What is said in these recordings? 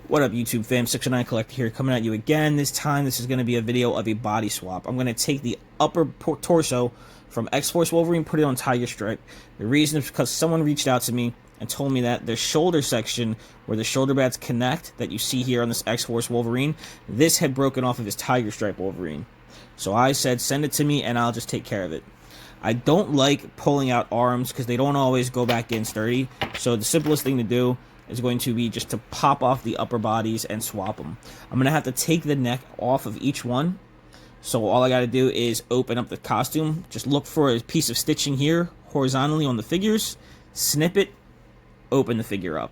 What up, YouTube fam? 609 Collector here, coming at you again. This time, this is going to be a video of a body swap. I'm going to take the upper torso from X-Force Wolverine, put it on Tiger Stripe. The reason is because someone reached out to me and told me that the shoulder section, where the shoulder pads connect, that you see here on this X-Force Wolverine, this had broken off of his Tiger Stripe Wolverine. So I said, send it to me and I'll just take care of it. I don't like pulling out arms because they don't always go back in sturdy. So the simplest thing to do is going to be just to pop off the upper bodies and swap them. I'm going to have to take the neck off of each one. So all I got to do is open up the costume. Just look for a piece of stitching here horizontally on the figures. Snip it. Open the figure up.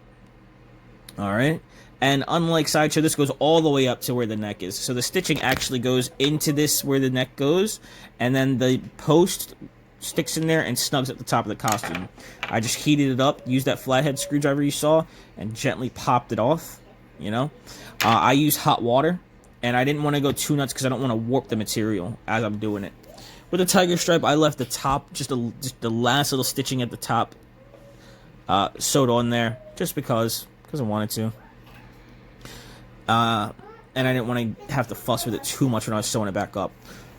Alright. And unlike Sideshow, this goes all the way up to where the neck is. So the stitching actually goes into this where the neck goes. And then the post sticks in there and snugs at the top of the costume. I just heated it up, used that flathead screwdriver you saw, and gently popped it off, you know. I use hot water, and I didn't want to go too nuts because I don't want to warp the material as I'm doing it. With the Tiger Stripe, I left the top, just the last little stitching at the top sewed on there, just because I wanted to. And I didn't want to have to fuss with it too much when I was sewing it back up.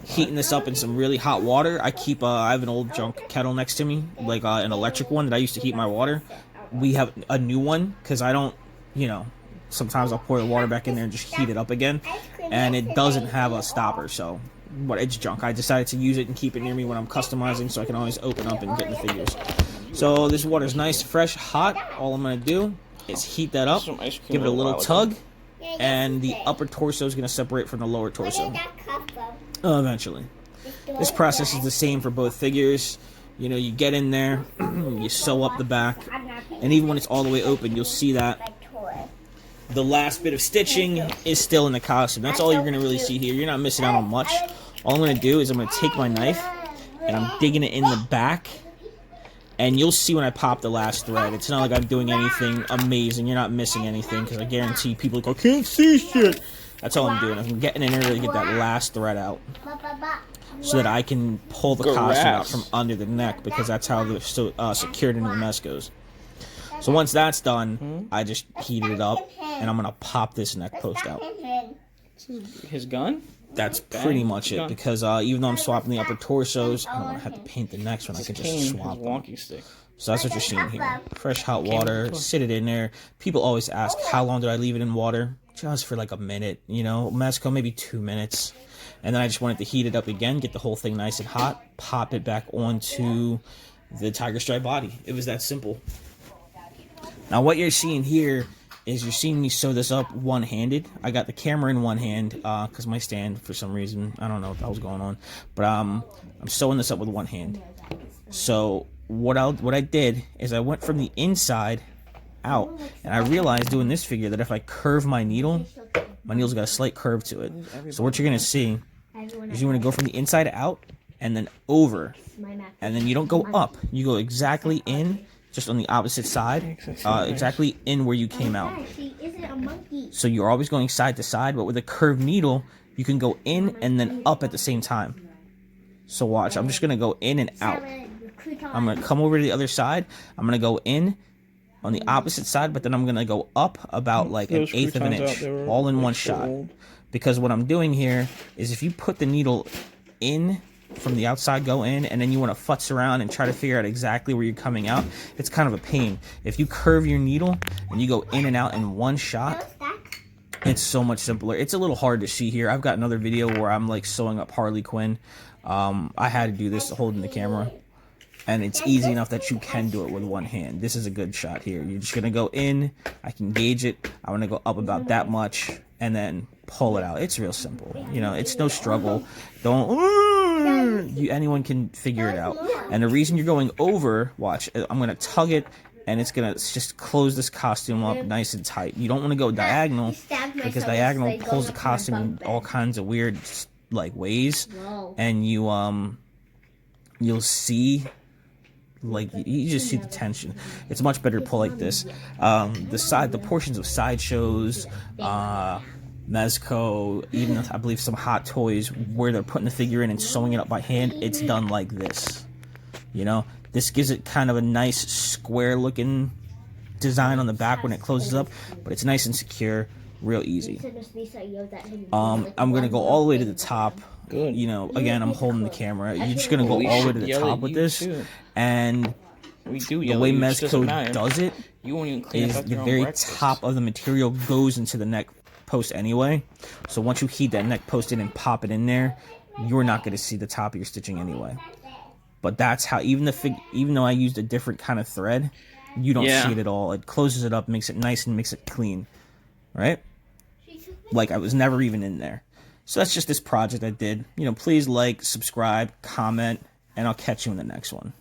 Heating this up in some really hot water. I have an old junk kettle next to me, like an electric one that I used to heat my water. We have a new one because I don't, you know, sometimes I'll pour the water back in there and just heat it up again, and it doesn't have a stopper, so but it's junk. I decided to use it and keep it near me when I'm customizing so I can always open up and get in the figures. So this water's nice, fresh, hot. All I'm going to do is heat that up, give it a little tug, and the upper torso is going to separate from the lower torso. Eventually. This process is the same for both figures. You know, you get in there, you sew up the back, and even when it's all the way open, you'll see that the last bit of stitching is still in the costume. That's all you're going to really see here. You're not missing out on much. All I'm going to do is I'm going to take my knife, and I'm digging it in the back, and you'll see when I pop the last thread. It's not like I'm doing anything amazing. You're not missing anything, because I guarantee people go, can't see shit. That's all I'm doing. I'm getting in there to get that last thread out so that I can pull the costume out from under the neck, because that's how they're so secured into the Mezcos. So once that's done, I just heated it up, and I'm going to pop this neck post out. His gun? That's pretty much it, because even though I'm swapping the upper torsos, I don't want to have to paint the necks when I can just swap them. So that's what you're seeing here. Fresh hot water, sit it in there. People always ask, how long did I leave it in water? Just for like a minute, you know. Mezco, maybe 2 minutes. And then I just wanted to heat it up again, get the whole thing nice and hot, pop it back onto the Tiger Stripe body. It was that simple. Now what you're seeing here is you're seeing me sew this up one-handed. I got the camera in one hand because my stand, for some reason, I don't know what that was going on. But I'm sewing this up with one hand. So what I did is I went from the inside out, and I realized doing this figure that if I curve my needle's got a slight curve to it. So what you're going to see is you want to go from the inside out and then over, and then you don't go up, you go exactly in, just on the opposite side, exactly in where you came out. So you're always going side to side, but with a curved needle you can go in and then up at the same time. So watch, I'm just going to go in and out. I'm going to come over to the other side, I'm going to go in on the opposite side, but then I'm going to go up about like an eighth of an inch, all in one shot. Because what I'm doing here is if you put the needle in from the outside, go in, and then you want to futz around and try to figure out exactly where you're coming out, it's kind of a pain. If you curve your needle and you go in and out in one shot, it's so much simpler. It's a little hard to see here. I've got another video where I'm like sewing up Harley Quinn. I had to do this holding the camera. And it's easy enough that you can do it with one hand. This is a good shot here. You're just going to go in. I can gauge it. I want to go up about that much. And then pull it out. It's real simple. You know, it's no struggle. Anyone can figure it out. And the reason you're going over, watch, I'm going to tug it. And it's going to just close this costume up nice and tight. You don't want to go diagonal, because diagonal pulls the costume in all kinds of weird like ways. And you'll see... like, you just see the tension. It's much better to pull like this. The portions of Sideshows, Mezco, even I believe some Hot Toys, where they're putting the figure in and sewing it up by hand, it's done like this. You know, this gives it kind of a nice square looking design on the back when it closes up, but it's nice and secure. Real easy. I'm gonna go all the way to the top. Good. You know, again, I'm holding the camera. You're just gonna go all the way to the top with this, and the way Mezco does it is the very top of the material goes into the neck post anyway. So once you heat that neck post in and pop it in there, you're not gonna see the top of your stitching anyway. But that's how, even though I used a different kind of thread, you don't see it at all. It closes it up, makes it nice, and makes it clean, right? Like I was never even in there. So that's just this project I did. You know, please like, subscribe, comment, and I'll catch you in the next one.